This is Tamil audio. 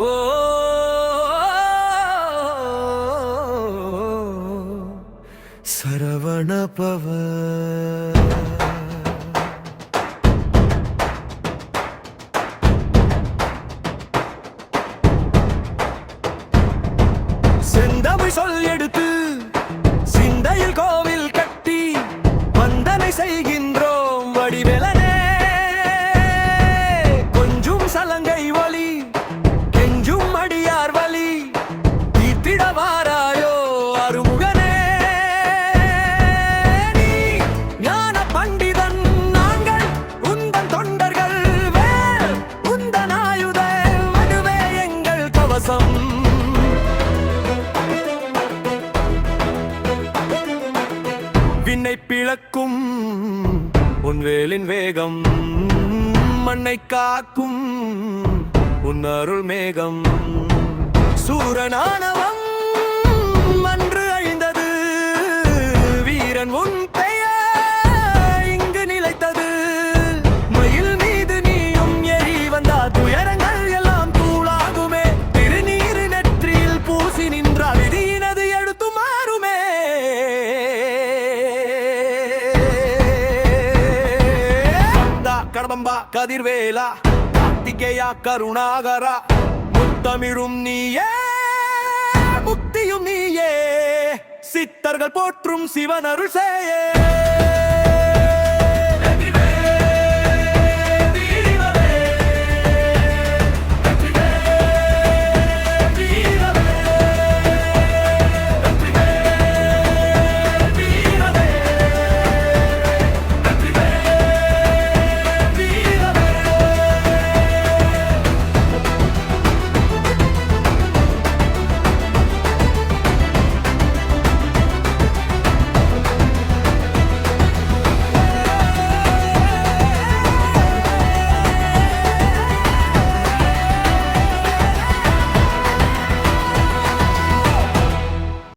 ஓ சரவணபவ செந்தமிழ் சொல் எடுத்து சிந்தையில் கோவில் கட்டி வந்தனை செய்கின்றோம் வடிவேலனே. கொஞ்சும் சலங்கை ஒலி கெஞ்சும் அடியார் வலி தீத்திட வாராயோ அருமுகனே. நீ ஞான பண்டிதன் நாங்கள் உந்தன் தொண்டர்கள் வேல் உந்தன் ஆயுத வடுவே எங்கள் கவசம். விண்ணை பிளக்கும் உன் வேலின் வேகம் மண்ணை காக்கும் உன் அருள் மேகம். சூரனானவம் அன்று அழிந்தது வீரன் உன் பெயர் இங்கு நிலைத்தது. மயில் மீது நீயும் ஏறி வந்தா துயரங்கள் எல்லாம் தூளாகுமே. திருநீரு நெற்றியில் பூசி நின்றால் விதியினது எடுத்து மாறுமே. கடம்பா கதிர்வேலா கார்த்திகேயா கருணாகரா முத்தமிழும் நீயே முக்தியும் நீயே சித்தர்கள் போற்றும் சிவன் அருள் செய்யே.